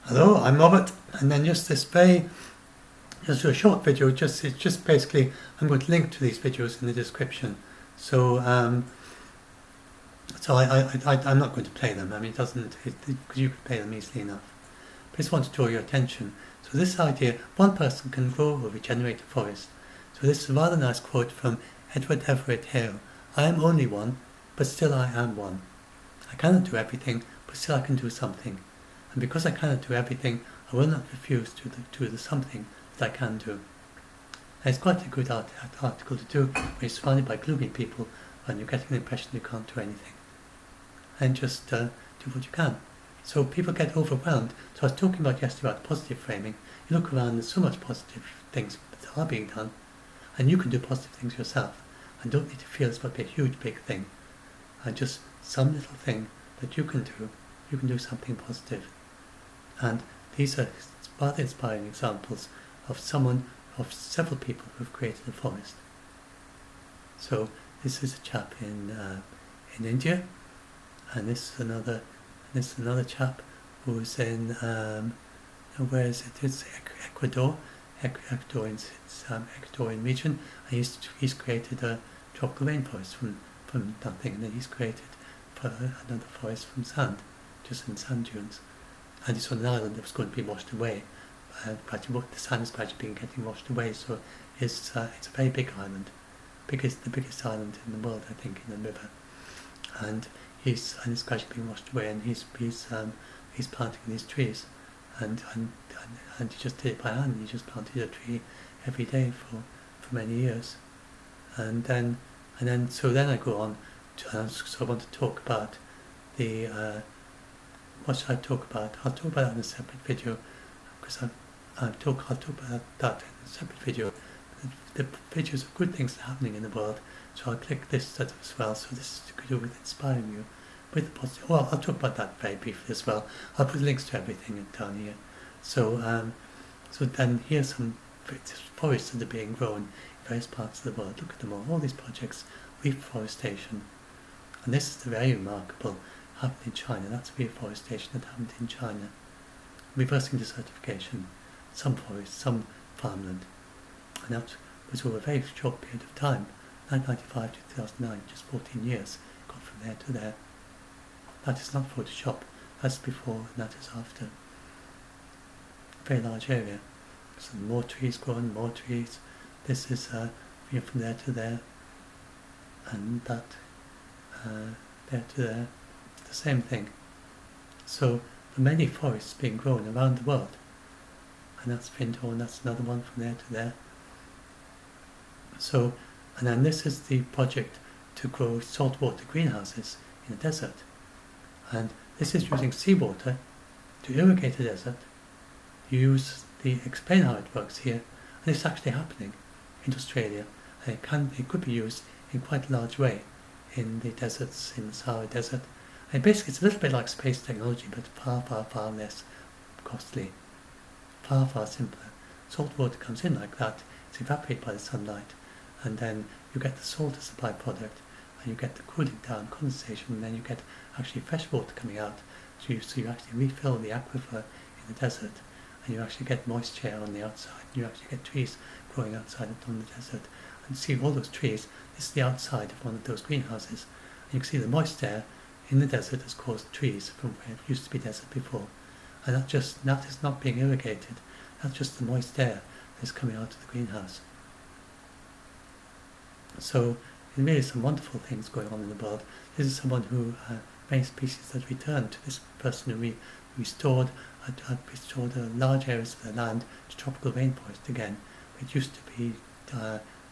Hello, I'm Robert, and then just just a short video. It's just basically I'm going to link to these videos in the description. So I'm not going to play them. I mean, because you could play them easily enough. But I just want to draw your attention. So this idea, one person can grow or regenerate a forest. So this is a rather nice quote from Edward Everett Hale. I am only one, but still I am one. I cannot do everything, but still I can do something. And because I cannot do everything, I will not refuse to do the something that I can do. And it's quite a good article to do when you're surrounded by gloomy people and you're getting the impression you can't do anything. And just do what you can. So people get overwhelmed. So I was talking about yesterday about positive framing. You look around, there's so much positive things that are being done, and you can do positive things yourself. And don't need to feel it's got to be a huge big thing. And just some little thing that you can do something positive. And these are rather inspiring examples of several people who have created a forest. So this is a chap in India, and this is another chap who's in where is it? It's Ecuador, Ecuadorian region, and he's created a tropical rainforest from nothing, and then he's created another forest from sand, just in sand dunes. And it's on an island that was going to be washed away. The sand is gradually getting washed away, so it's a very big island, the biggest island in the world, I think, in the river. And it's gradually being washed away, and he's planting these trees, and he just did it by hand. He just planted a tree every day for many years, and then I go on to, so I want to talk about the. What should I talk about? I'll talk about that in a separate video, because I'll talk about that in a separate video. The videos of good things happening in the world. So I'll click this as well. So this is to do with inspiring you with the positive. Well, I'll talk about that very briefly as well. I'll put links to everything down here. So then here's some forests that are being grown in various parts of the world. Look at them all these projects, reforestation, and this is the very remarkable. Happened in China. That's reforestation that happened in China. Reversing desertification, some forests, some farmland. And that was over a very short period of time, 1995 to 2009, just 14 years, got from there to there. That is not Photoshop, that's before and that is after. A very large area. So more trees growing, more trees. This is from there to there, and that there to there. The same thing. So the many forests being grown around the world, and that's Finto, and that's another one from there to there. So, and then this is the project to grow saltwater greenhouses in a desert, and this is using seawater to irrigate a desert. Explain how it works here, and it's actually happening in Australia, and it could be used in quite a large way in the deserts, in the Sahara Desert. And basically it's a little bit like space technology, but far less costly, far simpler. Salt water comes in like that, it's evaporated by the sunlight, and then you get the salt as a byproduct, and you get the cooling down, condensation, and then you get actually fresh water coming out, so you actually refill the aquifer in the desert, and you actually get moisture on the outside, and you actually get trees growing outside on the desert. And see all those trees, this is the outside of one of those greenhouses, and you can see the moist air in the desert has caused trees from where it used to be desert before, and that is not being irrigated. That's just the moist air that's coming out of the greenhouse. So there really some wonderful things going on in the world. This is someone who many species that returned to this person who restored large areas of their land to tropical rainforest again. It used to be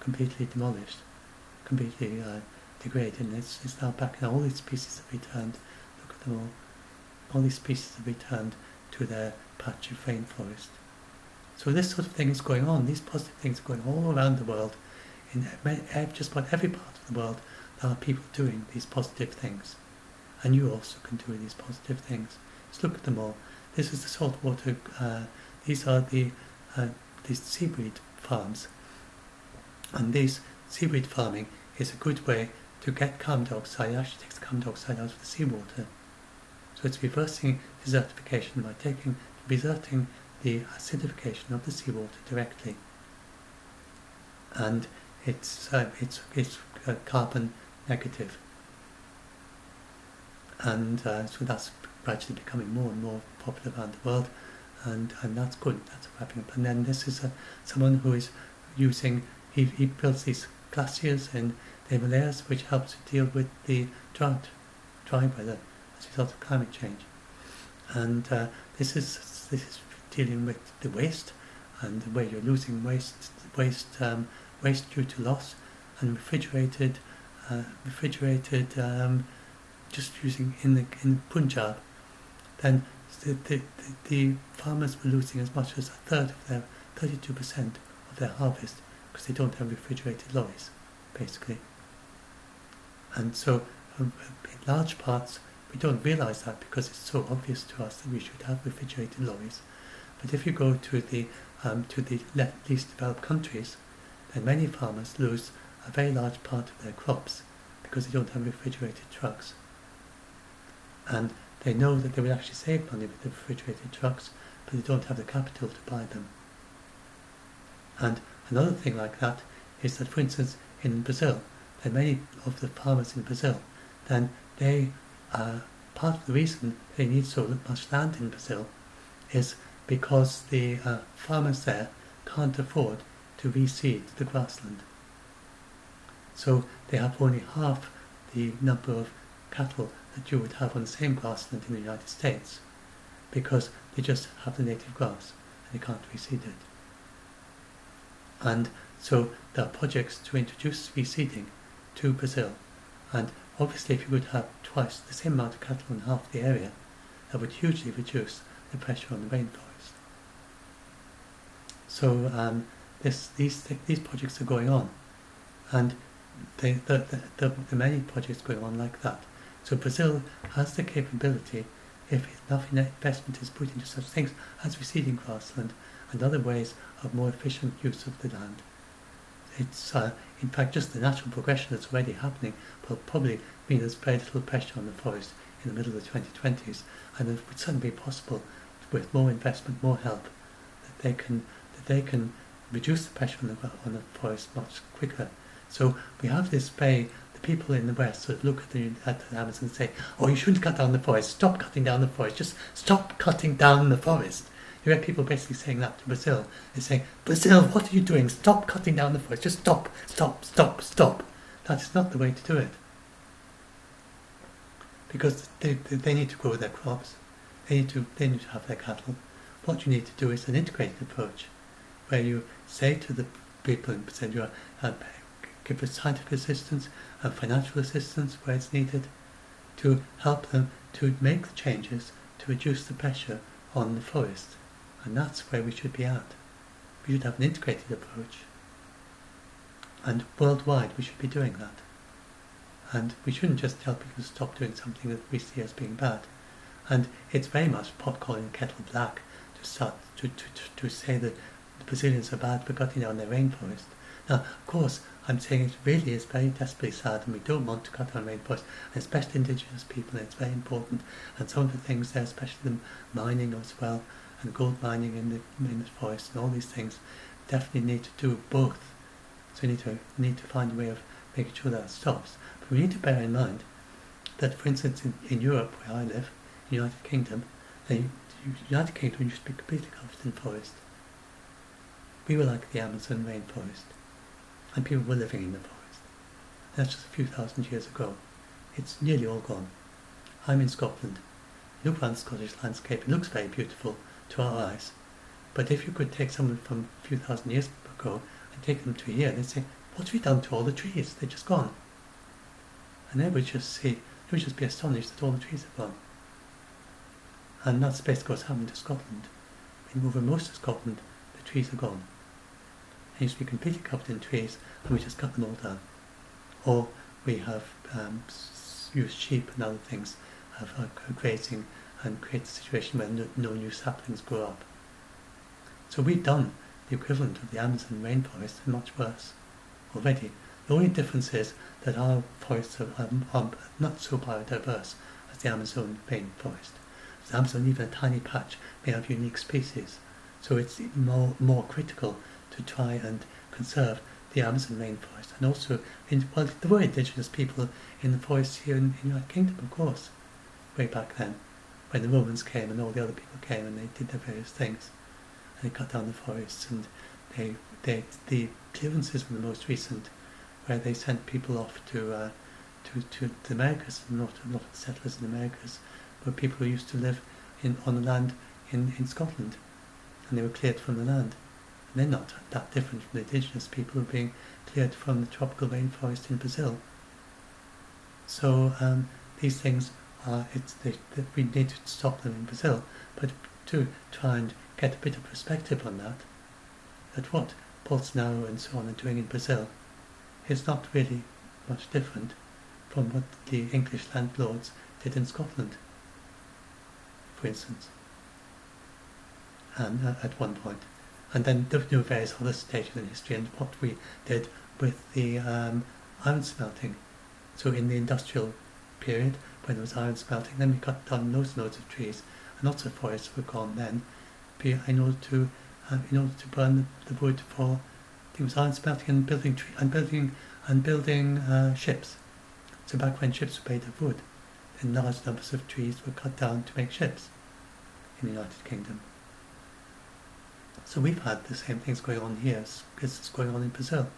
completely demolished, completely degraded, and it's now back, and all these species have returned. Look at them all these species have returned to their patch of rainforest. So this sort of thing is going on. These positive things are going all around the world. In just about every part of the world there are people doing these positive things, and you also can do these positive things. Just look at them all. This is the saltwater, these are these seaweed farms, and this seaweed farming is a good way to get carbon dioxide. It actually takes the carbon dioxide out of the seawater. So it's reversing desertification by taking exerting the acidification of the seawater directly, and it's carbon negative, and so that's gradually becoming more and more popular around the world, and that's good. That's wrapping up. And then this is someone who is using. He builds these glaciers in the Himalayas, which helps to deal with the dry weather as a result of climate change. And this is dealing with the waste, and where you're losing waste due to loss, and refrigerated, just using in Punjab. Then the farmers were losing as much as a third of their 32% of their harvest because they don't have refrigerated lorries, basically. And so, in large parts, we don't realise that because it's so obvious to us that we should have refrigerated lorries. But if you go to the least developed countries, then many farmers lose a very large part of their crops because they don't have refrigerated trucks. And they know that they will actually save money with the refrigerated trucks, but they don't have the capital to buy them. And another thing like that is that, for instance, in Brazil, then many of the farmers in Brazil, then they part of the reason they need so much land in Brazil is because the farmers there can't afford to reseed the grassland. So they have only half the number of cattle that you would have on the same grassland in the United States, because they just have the native grass and they can't reseed it. And so there are projects to introduce reseeding to Brazil, and obviously if you would have twice the same amount of cattle in half the area, that would hugely reduce the pressure on the rainforest. So these projects are going on, and there are many projects going on like that. So Brazil has the capability, if enough investment is put into such things as reseeding grassland and other ways of more efficient use of the land. It's in fact just the natural progression that's already happening will probably mean there's very little pressure on the forest in the middle of the 2020s, and it would certainly be possible with more investment, more help, that they can reduce the pressure on the forest much quicker. So we have this the people in the West sort of look at the Amazon and say, oh, you shouldn't cut down the forest, stop cutting down the forest, just stop cutting down the forest. You have people basically saying that to Brazil. They're saying, Brazil, what are you doing? Stop cutting down the forest, just stop. That is not the way to do it. Because they need to grow their crops, they need to have their cattle. What you need to do is an integrated approach, where you say to the people in Brazil, give us scientific assistance and financial assistance where it's needed to help them to make the changes to reduce the pressure on the forest. And that's where we should be at. We should have an integrated approach. And worldwide we should be doing that. And we shouldn't just tell people to stop doing something that we see as being bad. And it's very much pot calling kettle black to start to say that the Brazilians are bad for cutting down their rainforest. Now, of course, I'm saying it really is very desperately sad, and we don't want to cut down rainforest, and especially indigenous people, and it's very important. And some of the things there, especially the mining as well, and gold mining in the forest, and all these things, definitely need to do both. So we need to find a way of making sure that stops. But we need to bear in mind that, for instance, in Europe, where I live, the United Kingdom, the United Kingdom used to be completely covered in forest. We were like the Amazon rainforest, and people were living in the forest. And that's just a few thousand years ago. It's nearly all gone. I'm in Scotland. Look around the Scottish landscape, it looks very beautiful to our eyes. But if you could take someone from a few thousand years ago and take them to here, they'd say, what have we done to all the trees? They're just gone. And they would just be astonished that all the trees have gone. And that's basically what's happened to Scotland. Over most of Scotland, the trees are gone. They used to be completely covered in trees, and we just cut them all down. Or we have used sheep and other things of grazing and create a situation where no new saplings grow up. So we've done the equivalent of the Amazon rainforest and much worse already. The only difference is that our forests are not so biodiverse as the Amazon rainforest. The Amazon, even a tiny patch, may have unique species. So it's more critical to try and conserve the Amazon rainforest. And also, well, there were indigenous people in the forests here in the United Kingdom, of course, way back then, when the Romans came and all the other people came and they did their various things. And they cut down the forests, and the clearances were the most recent, where they sent people off to the Americas, and not a lot of settlers in the Americas, but people who used to live on the land in Scotland, and they were cleared from the land. And they're not that different from the indigenous people who are being cleared from the tropical rainforest in Brazil. So these things we need to stop them in Brazil, but to try and get a bit of perspective on that what Bolsonaro and so on are doing in Brazil is not really much different from what the English landlords did in Scotland, for instance, and at one point. And then there were various other stages in history, and what we did with the iron smelting. So in the industrial period, when there was iron smelting, then we cut down loads and loads of trees, and lots of forests were gone then, in order to burn the wood for things iron smelting and building ships. So back when ships were made of wood, then large numbers of trees were cut down to make ships in the United Kingdom. So we've had the same things going on here as it's going on in Brazil.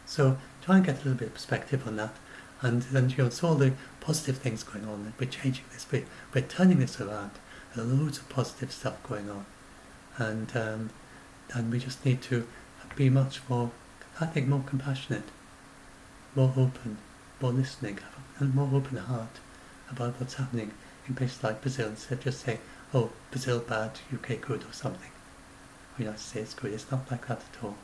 So try and get a little bit of perspective on that, and it's all the positive things going on. We're changing this, we're turning this around. There are loads of positive stuff going on, and we just need to be much more, I think, more compassionate, more open, more listening, and more open heart about what's happening in places like Brazil, instead of just saying, oh, Brazil bad, UK good, or something. Or United States good. It's not like that at all.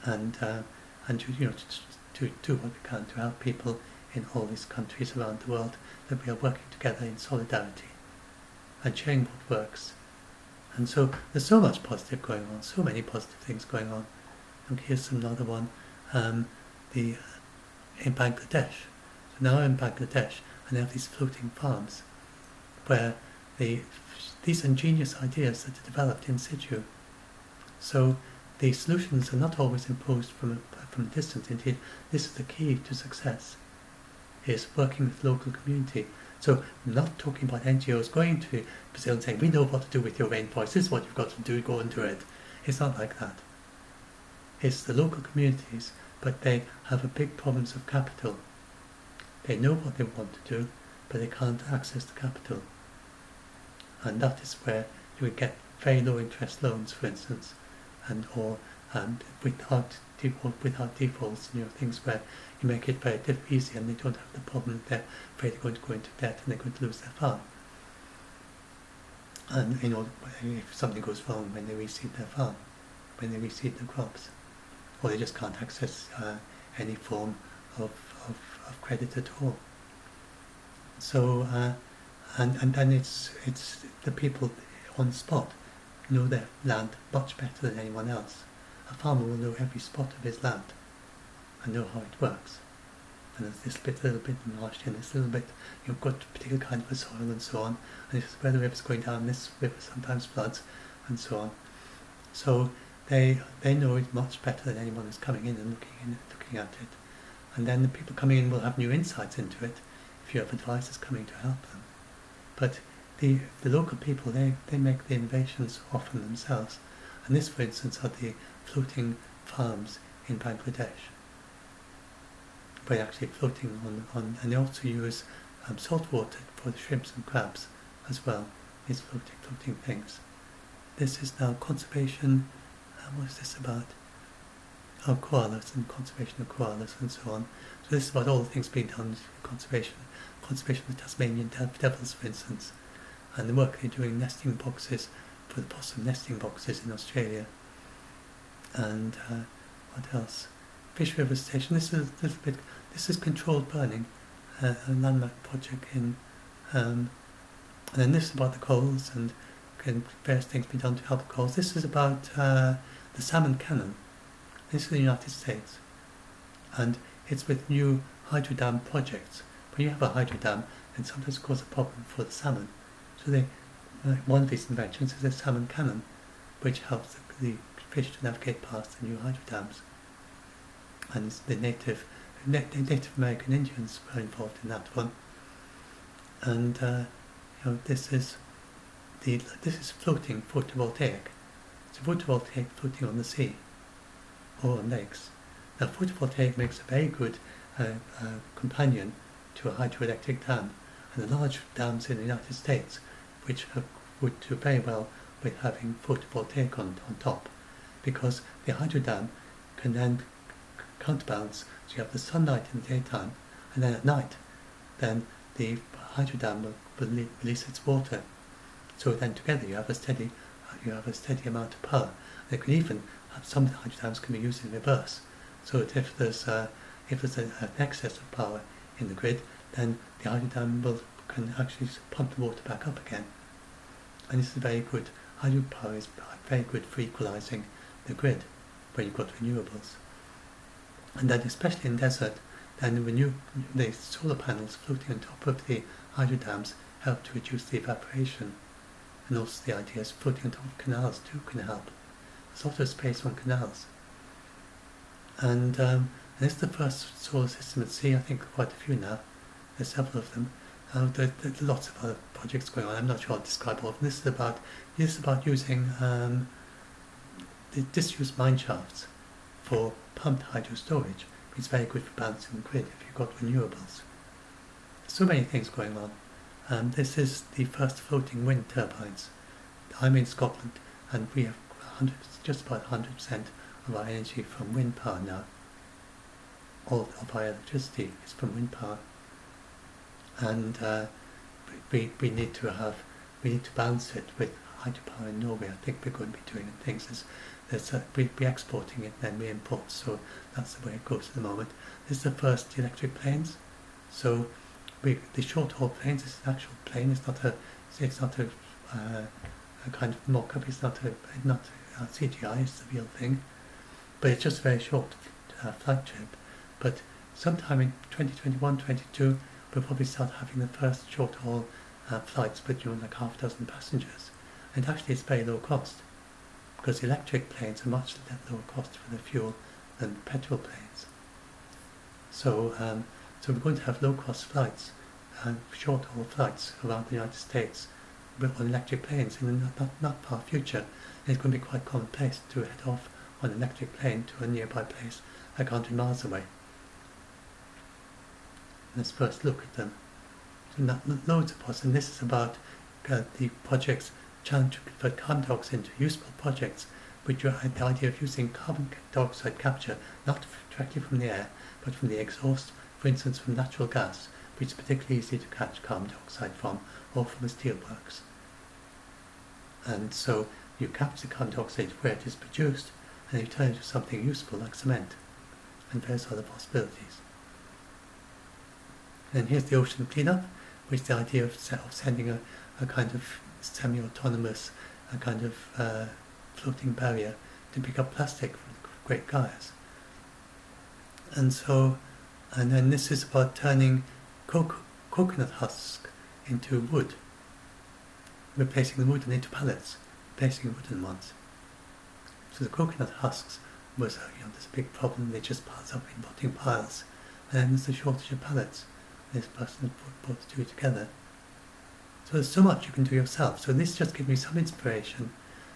And to do what we can to help people in all these countries around the world, that we are working together in solidarity and sharing what works. And so there's so much positive going on, so many positive things going on. And here's another one, in Bangladesh. So now in Bangladesh, and they have these floating farms where these ingenious ideas that are developed in situ. So the solutions are not always imposed from a distance. Indeed, this is the key to success, is working with local community. So I'm not talking about NGOs going to Brazil and saying, we know what to do with your rainforest, this is what you've got to do, go and do it. It's not like that. It's the local communities, but they have a big problems of capital. They know what they want to do, but they can't access the capital. And that is where you would get very low interest loans, for instance, and without defaults, things where you make it very easy, and they don't have the problem that they're afraid they're going to go into debt and they're going to lose their farm. And if something goes wrong when they reseed their farm, when they reseed the crops, or they just can't access any form of credit at all. So and then it's the people on spot know their land much better than anyone else. A farmer will know every spot of his land and know how it works. And there's this little bit marsh and this little bit, you've got a particular kind of a soil and so on, and this is where the river's going down, this river sometimes floods, and so on. So they know it much better than anyone who's coming in and looking at it. And then the people coming in will have new insights into it if you have advisors coming to help them. But the local people, they make the innovations often themselves. And this, for instance, are the floating farms in Bangladesh, where they're actually floating on, and they also use salt water for the shrimps and crabs as well, these floating things. This is now conservation, what is this about? Oh, koalas and conservation of koalas and so on. So this is about all the things being done in conservation of the Tasmanian devils, for instance, and the work they're doing nesting boxes for the possum nesting boxes in Australia. And what else? Fish River Station. This is controlled burning, a landmark project in, and then this is about the coals, and can various things be done to help the coals. This is about the salmon cannon. This is the United States, and it's with new hydro dam projects when you have a hydro dam, it sometimes causes a problem for the salmon. So one of these inventions is a salmon cannon, which helps the fish to navigate past the new hydro dams. And it's the Native American Indians were involved in that one. And this is floating photovoltaic. It's a photovoltaic floating on the sea or on lakes. Now, photovoltaic makes a very good companion to a hydroelectric dam, and the large dams in the United States, which would do very well with having photovoltaic on top, because the hydro dam can then counterbalance. So you have the sunlight in the daytime, and then at night, then the hydro dam will release its water. So then together you have a steady amount of power. They can even have some hydro dams can be used in reverse, so that if there's an excess of power in the grid, then the hydro dam can actually pump the water back up again. And this is very good. Hydro power is very good for equalising the grid where you've got renewables. And then especially in desert, then the solar panels floating on top of the hydro dams help to reduce the evaporation. And also the idea is floating on top of canals too can help. There's a lot of space on canals. And this is the first solar system at sea. I think quite a few now. There's several of them. There's lots of other projects going on. I'm not sure I'll describe all of them. This is about using the disused mine shafts for pumped hydro storage. It's very good for balancing the grid if you've got renewables. So many things going on. This is the first floating wind turbines. I'm in Scotland, and we have just about 100% of our energy from wind power now. All of our electricity is from wind power, and we need to balance it with hydropower in Norway. I think we're going to be doing things. We'll be exporting it, then we import. So that's the way it goes at the moment. This is the first electric planes. So the short haul planes is an actual plane. It's not a kind of mock-up. It's not a CGI. It's the real thing. But it's just a very short flight trip. But sometime in 2021, 2022, we'll probably start having the first short haul flights with like half a dozen passengers. And actually it's very low cost, because electric planes are much lower cost for the fuel than petrol planes. So we're going to have low cost flights, short haul flights around the United States on electric planes in the not far future. And it's going to be quite commonplace to head off on an electric plane to a nearby place like 100 miles away. Let's first look at them. So loads of us, and this is about the projects trying to convert carbon dioxide into useful projects, which are the idea of using carbon dioxide capture not directly from the air, but from the exhaust, for instance from natural gas, which is particularly easy to catch carbon dioxide from, or from the steelworks. And so you capture carbon dioxide where it is produced, and you turn it into something useful like cement, and various other possibilities. And here's the ocean cleanup, which is the idea of sending a kind of semi-autonomous, a kind of floating barrier to pick up plastic from the Great Gyres. And then this is about turning coconut husk into wood, replacing the wooden into pallets, replacing wooden ones. So the coconut husks was there's a big problem. They just piled up in rotting piles, and then there's a shortage of pallets. This person put the two together. So there's so much you can do yourself. So this just gives me some inspiration.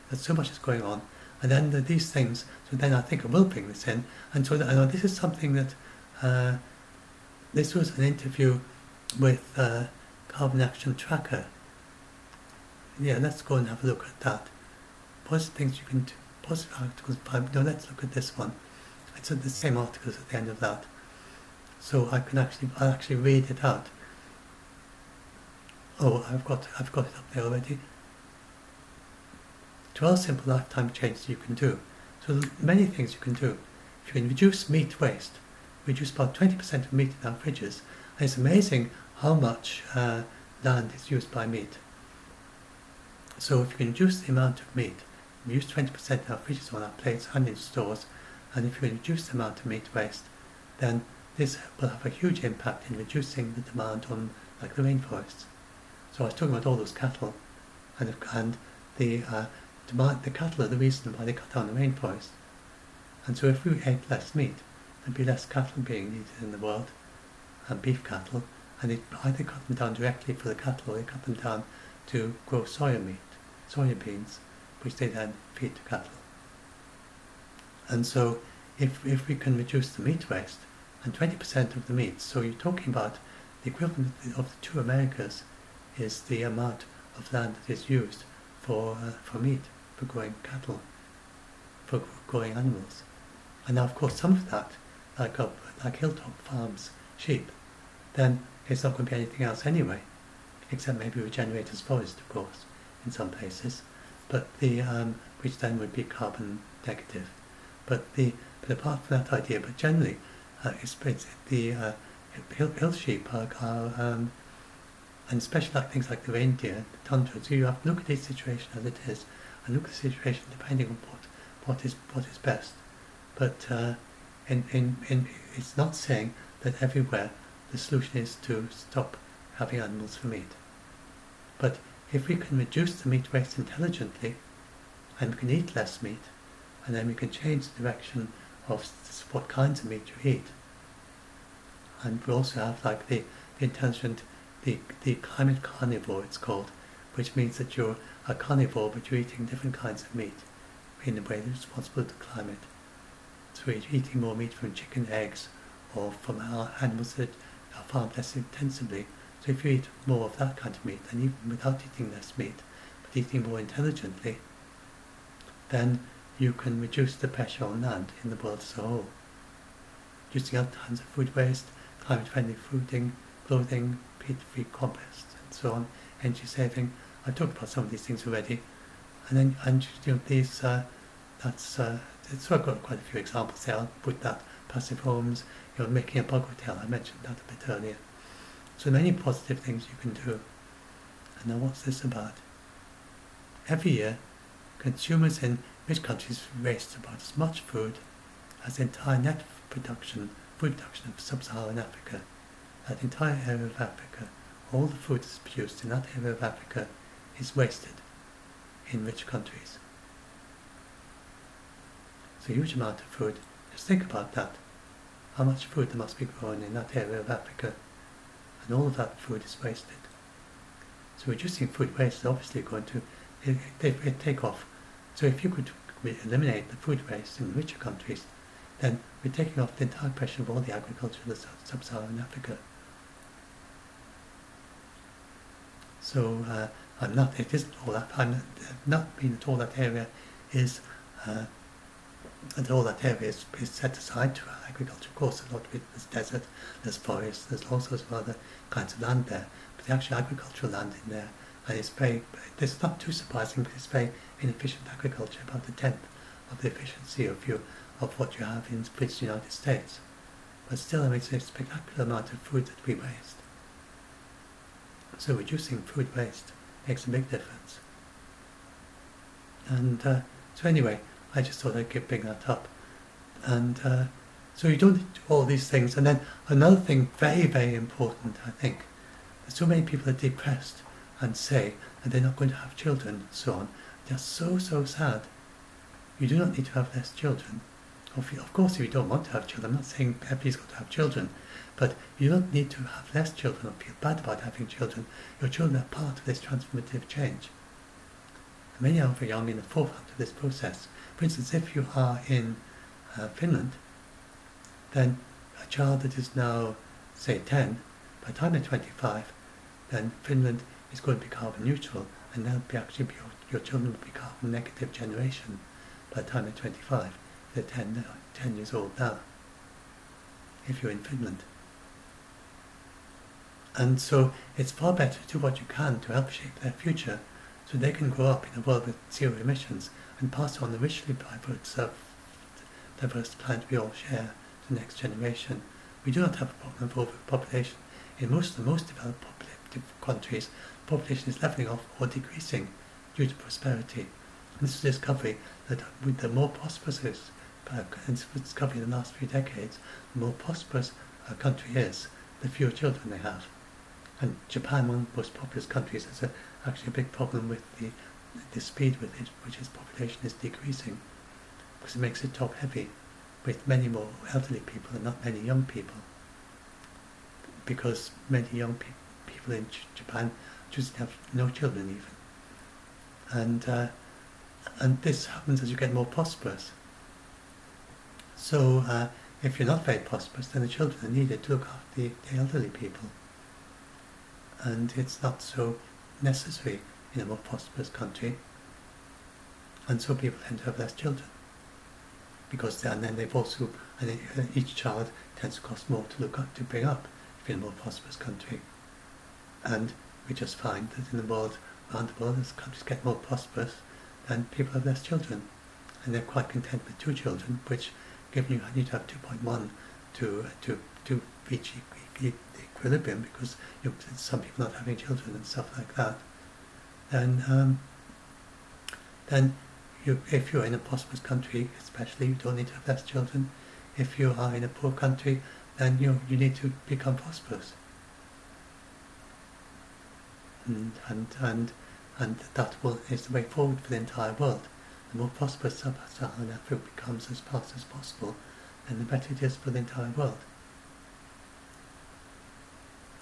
There's so much is going on, and then these things. So then I think I will bring this in. And so this is something that this was an interview with Carbon Action Tracker. Yeah, let's go and have a look at that. Positive things you can do. Positive articles. No, let's look at this one. It's the same articles at the end of that. So I'll actually read it out. Oh, I've got it up there already. 12 simple lifetime changes you can do. So many things you can do. If you can reduce meat waste, reduce about 20% of meat in our fridges, and it's amazing how much land is used by meat. So if you can reduce the amount of meat, reduce 20% in our fridges, on our plates and in stores, and if you can reduce the amount of meat waste, then this will have a huge impact in reducing the demand on like the rainforests. So I was talking about all those cattle, and the demand, the cattle are the reason why they cut down the rainforest. And so if we ate less meat, there'd be less cattle being needed in the world, and beef cattle, and it either cut them down directly for the cattle or they cut them down to grow soya beans, which they then feed to cattle. And so if we can reduce the meat waste, and 20% of the meat, so you're talking about the equivalent of the two Americas is the amount of land that is used for meat, for growing cattle, for growing animals. And now of course some of that, like hilltop farms, sheep, then it's not going to be anything else anyway, except maybe regenerators forest, of course, in some places, but which then would be carbon negative. But apart from that idea, but generally, the hill sheep are and especially like things like the reindeer, the tundra. So you have to look at the situation as it is, and look at the situation depending on what is best. But it's not saying that everywhere the solution is to stop having animals for meat. But if we can reduce the meat waste intelligently, and we can eat less meat, and then we can change the direction of what kinds of meat you eat. And we also have like the intelligent, the climate carnivore it's called, which means that you're a carnivore but you're eating different kinds of meat in a way that's responsible to the climate. So you're eating more meat from chicken, eggs, or from animals that are farmed less intensively. So if you eat more of that kind of meat, and even without eating less meat, but eating more intelligently, then you can reduce the pressure on land in the world as a whole. Reducing other kinds of food waste, climate-friendly fooding, clothing, peat-free compost, and so on, energy saving. I've talked about some of these things already, and these so I've got quite a few examples there. I'll put that passive homes, making a bug hotel. I mentioned that a bit earlier. So many positive things you can do. And now what's this about? Every year, consumers in rich countries waste about as much food as the entire net food production of sub-Saharan Africa. That entire area of Africa, all the food that's produced in that area of Africa is wasted in rich countries. It's a huge amount of food. Just think about that. How much food there must be grown in that area of Africa, and all of that food is wasted. So reducing food waste is obviously going to take off. So if you could eliminate the food waste in richer countries, then we're taking off the entire pressure of all the agriculture of sub-Saharan Africa. So I'm not mean that all that area is set aside to agriculture. Of course, a lot of it is desert, there's forest, there's all sorts of other kinds of land there, but the actual agricultural land in there, and it's not too surprising, but it's very inefficient agriculture, about a tenth of the efficiency of what you have in the United States. But still, it's a spectacular amount of food that we waste. So reducing food waste makes a big difference. And so anyway, I just thought I'd bring that up. And so you don't do all these things. And then another thing very, very important, I think, that so many people are depressed and say that they're not going to have children and so on. They're so, so sad. You do not need to have less children. Of course, if you don't want to have children, I'm not saying everybody's got to have children, but you don't need to have less children or feel bad about having children. Your children are part of this transformative change. And many are very young in the forefront of this process. For instance, if you are in Finland, then a child that is now, say, 10, by the time they're 25, then Finland is going to be carbon neutral, and your children will be carbon negative generation by the time they're 25. They're 10 years old now, if you're in Finland. And so it's far better to do what you can to help shape their future, so they can grow up in a world with zero emissions and pass on the richly diverse planet we all share to the next generation. We do not have a problem of overpopulation. In most of the most developed countries, the population is levelling off or decreasing due to prosperity. And this is a discovery that with the more prosperous, and this was discovered in the last few decades, the more prosperous a country is, the fewer children they have. And Japan, one of the most populous countries, has actually a big problem with the speed with which its population is decreasing, because it makes it top heavy with many more elderly people and not many young people, because many young people in Japan just have no children even, and this happens as you get more prosperous. So if you're not very prosperous, then the children are needed to look after the elderly people, and it's not so necessary in a more prosperous country, and so people tend to have less children, because then they've also, and each child tends to cost more to look up, to bring up, if you're in a more prosperous country. And we just find that in the world, around the world, as countries get more prosperous, then people have less children, and they're quite content with 2 children, which, given you need to have 2.1 to reach equilibrium, because some people not having children and stuff like that, then if you're in a prosperous country, especially, you don't need to have less children. If you are in a poor country, then you need to become prosperous. And that is the way forward for the entire world. The more prosperous Sub-Saharan Africa becomes as fast as possible, then the better it is for the entire world.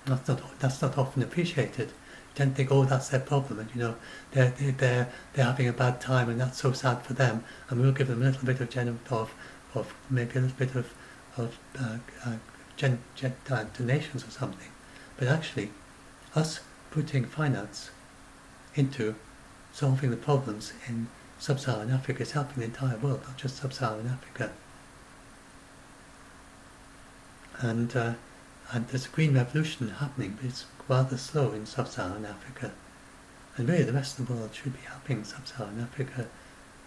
That's not often appreciated. You tend to think, oh, that's their problem, and they're having a bad time, and that's so sad for them, and we'll give them a little bit of maybe a little bit of donations or something. But actually, us putting finance into solving the problems in Sub-Saharan Africa is helping the entire world, not just Sub-Saharan Africa. And there's a green revolution happening, but it's rather slow in Sub-Saharan Africa. And really the rest of the world should be helping Sub-Saharan Africa,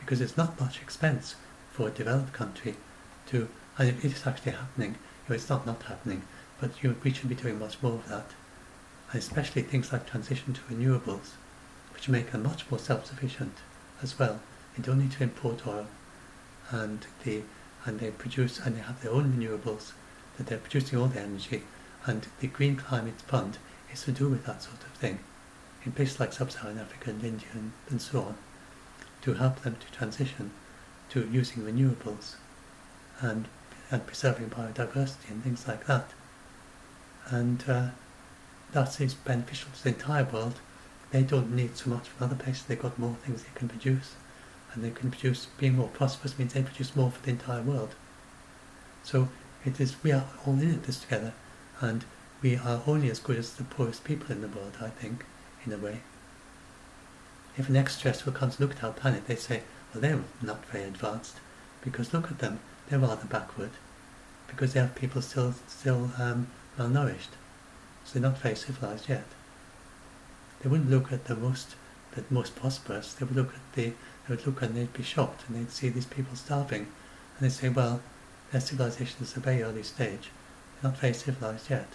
because it's not much expense for a developed country to, and it is actually happening. It's not happening, but we should be doing much more of that. And especially things like transition to renewables, which make them much more self-sufficient as well. They don't need to import oil, and they produce, and they have their own renewables, that they're producing all their energy, and the Green Climate Fund is to do with that sort of thing in places like Sub-Saharan Africa and India and so on, to help them to transition to using renewables and preserving biodiversity and things like that. And that is beneficial to the entire world. They don't need so much from other places. They've got more things they can produce, and they can produce. Being more prosperous means they produce more for the entire world. So we are all in this together, and we are only as good as the poorest people in the world, I think, in a way. If an extraterrestrial comes to look at our planet, they say, well, they're not very advanced, because look at them, they're rather backward, because they have people still malnourished, so they're not very civilized yet. They wouldn't look at the most prosperous. They would look and they'd be shocked, and they'd see these people starving, and they'd say, well, their civilization is a very early stage. They're not very civilized yet.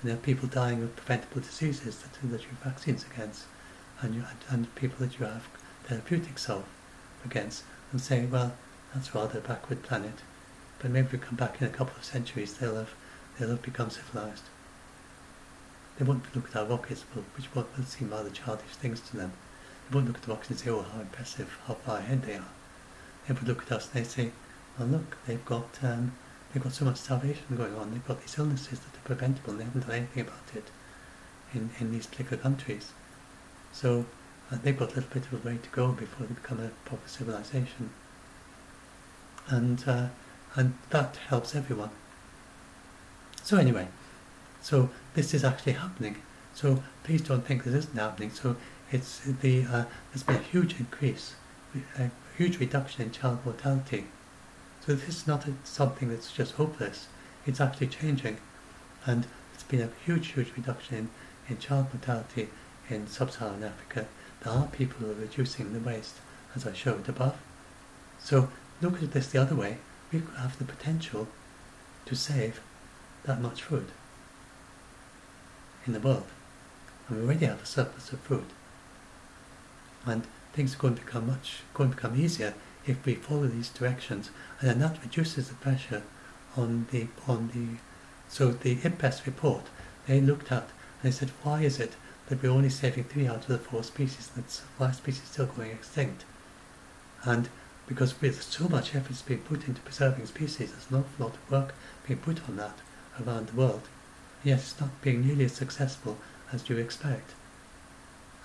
And there are people dying of preventable diseases that you have vaccines against, and people that you have therapeutics against, and say, well, that's rather a backward planet, but maybe we come back in a couple of centuries, they'll have become civilized. They won't look at our rockets, which will seem rather childish things to them. They won't look at the rockets and say, oh, how impressive, how far ahead they are. They would look at us and they say, well, look, they've got so much starvation going on, they've got these illnesses that are preventable, and they haven't done anything about it in these particular countries. So they've got a little bit of a way to go before they become a proper civilization. And that helps everyone. So anyway, so this is actually happening. So please don't think this isn't happening. So there's been a huge increase, a huge reduction in child mortality. So this is not something that's just hopeless. It's actually changing, and it's been a huge reduction in child mortality in Sub-Saharan Africa. There are people who are reducing the waste, as I showed above. So look at this the other way. We have the potential to save that much food in the world, and we already have a surplus of food. And things are going to become easier if we follow these directions, and then that reduces the pressure so the IPBES report, they looked at and they said, why is it that we're only saving 3 out of the 4 species, and why are species still going extinct? And because with so much effort being put into preserving species, there's an awful lot of work being put on that around the world, yet it's not being nearly as successful as you expect.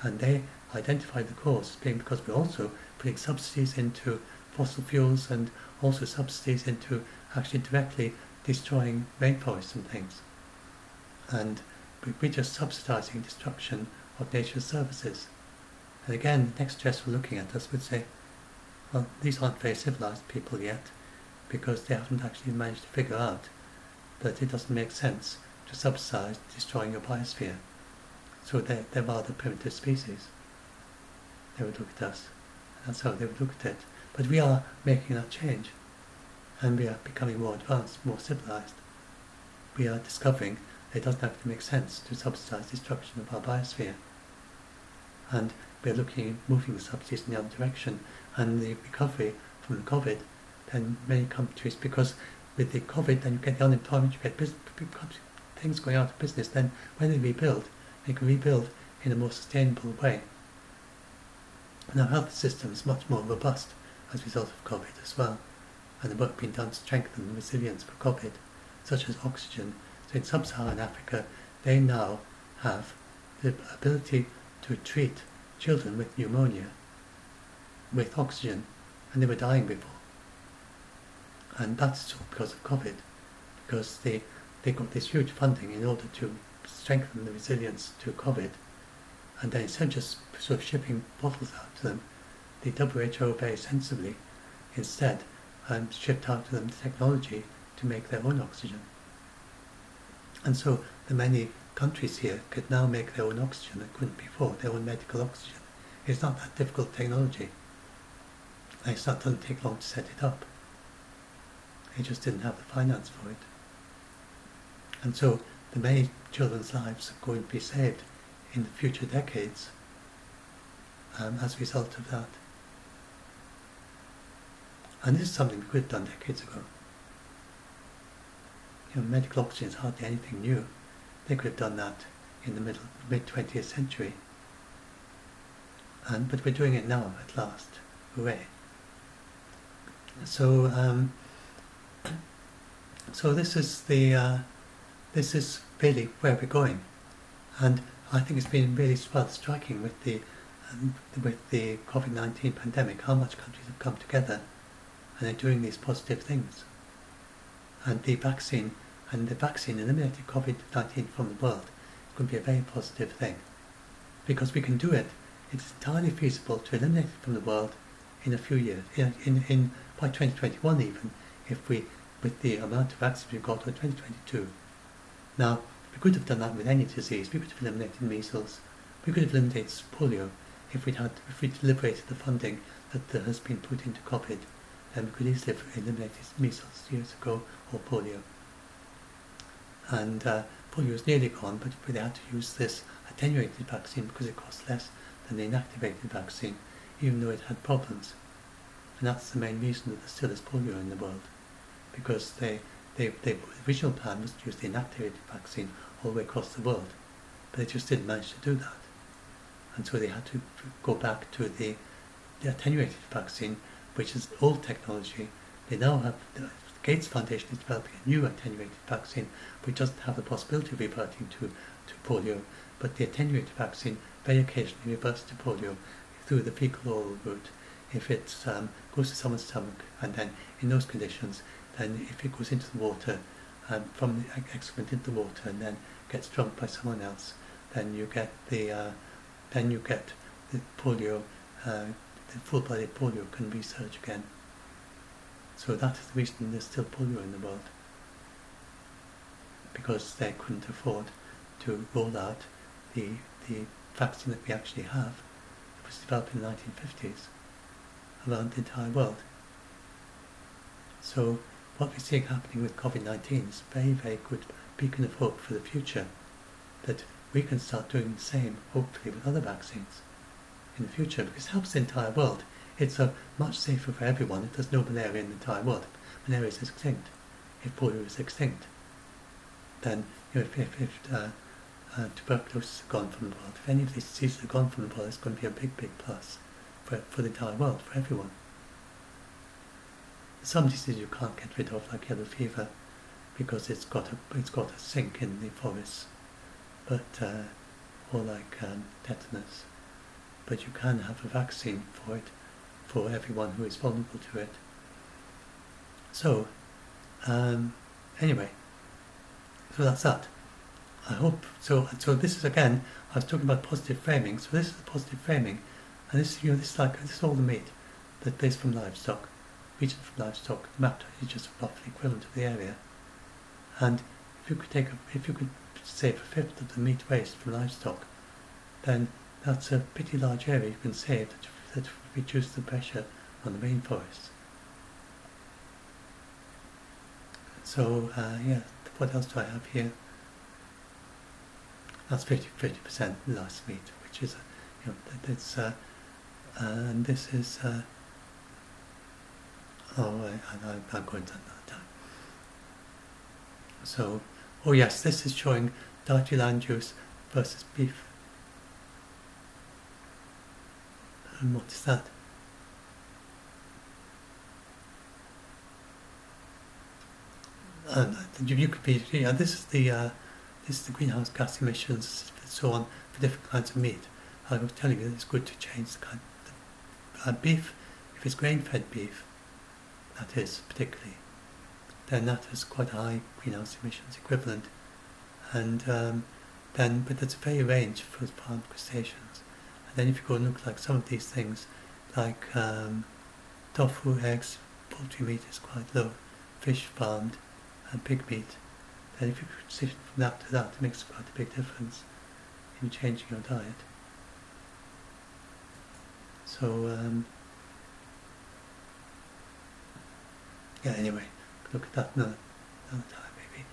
And they identified the cause as being because we're also putting subsidies into fossil fuels and also subsidies into actually directly destroying rainforests and things. And we're just subsidising destruction of nature's services. And again, the next stress we're looking at us would say, well, these aren't very civilised people yet, because they haven't actually managed to figure out that it doesn't make sense to subsidise destroying your biosphere. So they're rather primitive species. They would look at us. That's how they would look at it. But we are making that change. And we are becoming more advanced, more civilised. We are discovering that it doesn't have to make sense to subsidise destruction of our biosphere. And we're moving the subsidies in the other direction. And the recovery from the COVID, then many countries, because with the COVID, then you get the unemployment, you get things going out of business, then when they rebuild, they can rebuild in a more sustainable way. And our health system is much more robust as a result of COVID as well. And the work being done to strengthen the resilience for COVID, such as oxygen. So in sub-Saharan Africa, they now have the ability to treat children with pneumonia with oxygen, and they were dying before. And that's all because of COVID, because they got this huge funding in order to strengthen the resilience to COVID. And then instead of just sort of shipping bottles out to them, the WHO very sensibly instead shipped out to them the technology to make their own oxygen. And so the many countries here could now make their own oxygen that couldn't before, their own medical oxygen. It's not that difficult technology. And it doesn't take long to set it up. They just didn't have the finance for it. And so the many children's lives are going to be saved in the future decades as a result of that. And this is something we could have done decades ago. Medical oxygen is hardly anything new. They could have done that in the mid-20th century. But we're doing it now at last. Hooray. So this is really where we're going, and I think it's been really rather striking with the COVID-19 pandemic how much countries have come together and they're doing these positive things. And the vaccine eliminating COVID-19 from the world is going to be a very positive thing, because we can do it. It's entirely feasible to eliminate it from the world in a few years, by 2021 even, if we, with the amount of vaccines we've got, or 2022. Now, we could have done that with any disease. We could have eliminated measles. We could have eliminated polio if we'd liberated the funding that has been put into COVID. Then we could easily have eliminated measles years ago, or polio. And polio is nearly gone, but we had to use this attenuated vaccine because it costs less than the inactivated vaccine, even though it had problems. And that's the main reason that there still is polio in the world, because the original plan was to use the inactivated vaccine all the way across the world, but they just didn't manage to do that. And so they had to go back to the attenuated vaccine, which is old technology. They now have, the Gates Foundation is developing a new attenuated vaccine, which doesn't have the possibility of reverting to polio, but the attenuated vaccine very occasionally reverts to polio through the fecal oral route. If it goes to someone's stomach, and then in those conditions, then if it goes into the water, from the excrement into the water, and then gets drunk by someone else, then you get the polio, the full-blooded polio can resurge again. So that is the reason there's still polio in the world, because they couldn't afford to roll out the vaccine that we actually have, that was developed in the 1950s around the entire world. So what we're seeing happening with COVID-19 is a very, very good beacon of hope for the future, that we can start doing the same, hopefully, with other vaccines in the future, because it helps the entire world. It's much safer for everyone if there's no malaria in the entire world. Malaria is extinct. if polio is extinct. Then, if tuberculosis is gone from the world, if any of these diseases are gone from the world, it's going to be a big, big plus for the entire world, for everyone. Some diseases you can't get rid of, like yellow fever, because it's got a sink in the forests, but or like tetanus. But you can have a vaccine for it, for everyone who is vulnerable to it. So, anyway, so that's that. I hope so. So this is, again, I was talking about positive framing. So this is the positive framing, and this is all the meat that is from livestock, region from livestock. The map is just roughly equivalent to the area. And if you could save a fifth of the meat waste from livestock, then that's a pretty large area you can save that reduce the pressure on the rainforests. So yeah, what else do I have here? That's 50% last meat, which is that's and this is I'm going to another time. So, oh yes, this is showing dietary land use versus beef. And what is that? And you could be, this is the greenhouse gas emissions and so on for different kinds of meat. I was telling you that it's good to change the kind of beef. If it's grain-fed beef, that is particularly, then that has quite a high greenhouse emissions equivalent, and but there's a very range for farmed crustaceans. And then if you go and look like some of these things, like tofu, eggs, poultry meat is quite low, fish farmed, and pig meat. Then if you transition from that to that, it makes quite a big difference in changing your diet. So yeah, anyway, look at that another time maybe.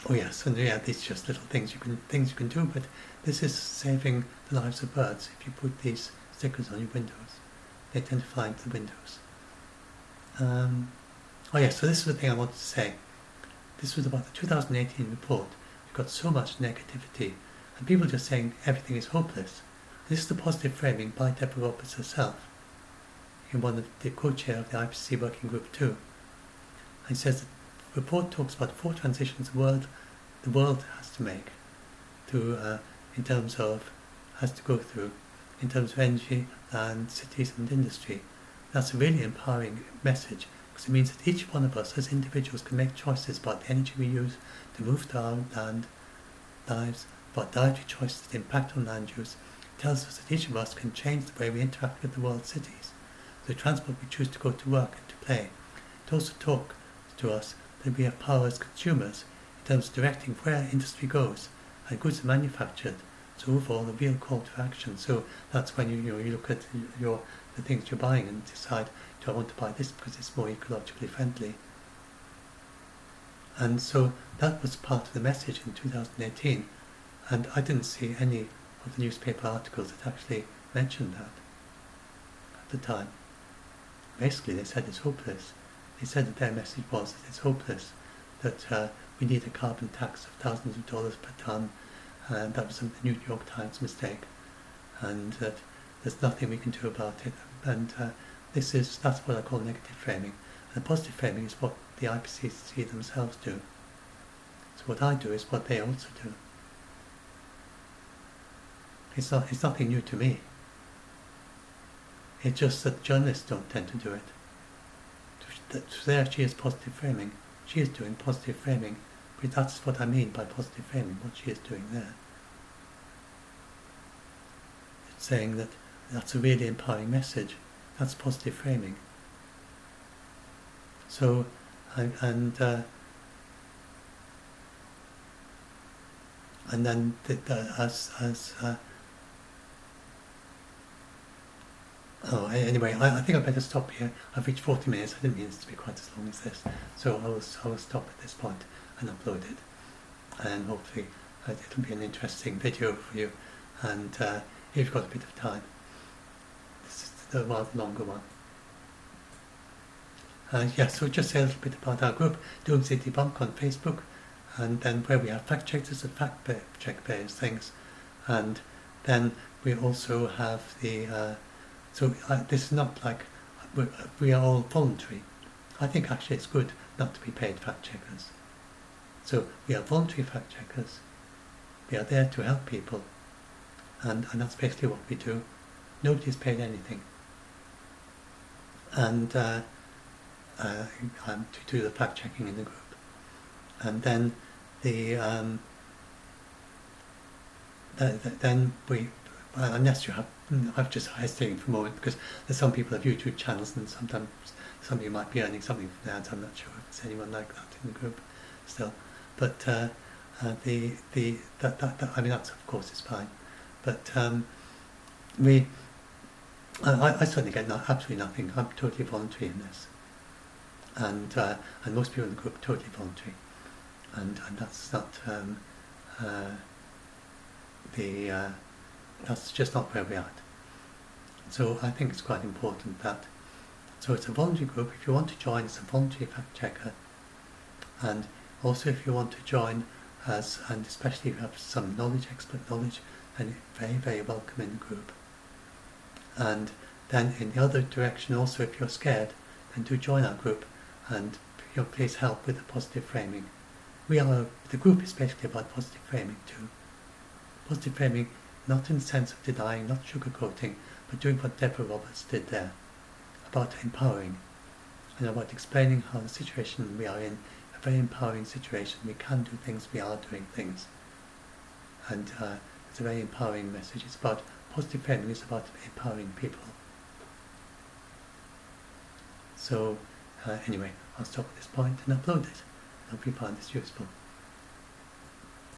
Oh yes, and yeah, these are just little things you can do, but this is saving the lives of birds. If you put these stickers on your windows, they tend to fly into the windows. Oh yes, so this is the thing I wanted to say. This was about the 2018 report. We've got so much negativity, and people just saying everything is hopeless. This is the positive framing by Deborah Roberts herself, in one of the co-chair of the IPCC Working Group 2. And it says that the report talks about 4 transitions the world has to make to, has to go through in terms of energy, land, cities and industry. That's a really empowering message, because it means that each one of us as individuals can make choices about the energy we use to move to our land lives, about dietary choices that impact on land use. It tells us that each of us can change the way we interact with the world's cities, the transport we choose to go to work and to play. It also talks to us that we have power as consumers in terms of directing where industry goes and goods are manufactured. So overall, a real call to action. So that's when you look at the things you're buying and decide, do I want to buy this because it's more ecologically friendly? And so that was part of the message in 2018, and I didn't see any of the newspaper articles that actually mentioned that at the time. Basically, they said it's hopeless. They said that their message was that it's hopeless, that we need a carbon tax of thousands of dollars per tonne, and that was a New York Times mistake, and that there's nothing we can do about it. And that's what I call negative framing. And positive framing is what the IPCC themselves do. So what I do is what they also do. It's nothing new to me. It's just that journalists don't tend to do it. So there she is positive framing. She is doing positive framing. But that's what I mean by positive framing, what she is doing there. It's saying that that's a really empowering message. That's positive framing. So, and then anyway, I think I better stop here. I've reached 40 minutes. I didn't mean this to be quite as long as this, so I will stop at this point and upload it, and hopefully it'll be an interesting video for you. And if you've got a bit of time, this is the rather longer one. Yeah, so just say a little bit about our group, Doomsday Debunk on Facebook, and then where we have fact checkers and fact check various things, and then we also have the. This is not like we are all voluntary. I think actually it's good not to be paid fact checkers. So we are voluntary fact checkers. We are there to help people, and that's basically what we do. Nobody's paid anything. And to do the fact checking in the group, and then then we, unless you have, I'm just hesitating for a moment because there's some people have YouTube channels and sometimes somebody might be earning something from that. I'm not sure if there's anyone like that in the group still, but that I mean that's of course is fine, but I certainly get absolutely nothing. I'm totally voluntary in this, and most people in the group are totally voluntary, and that's not that's just not where we are at. So I think it's quite important that. So it's a voluntary group. If you want to join, it's a voluntary fact checker, and also if you want to join us, and especially if you have some knowledge, expert knowledge, then you're very, very welcome in the group. And then in the other direction also, if you're scared, then do join our group and please help with the positive framing. The group is basically about positive framing too. Positive framing, not in the sense of denying, not sugarcoating, but doing what Deborah Roberts did there, about empowering, and about explaining how the situation we are in, a very empowering situation, we can do things, we are doing things. And it's a very empowering message. It's about positive framing, is about empowering people. So anyway, I'll stop at this point and upload it. I hope you find this useful.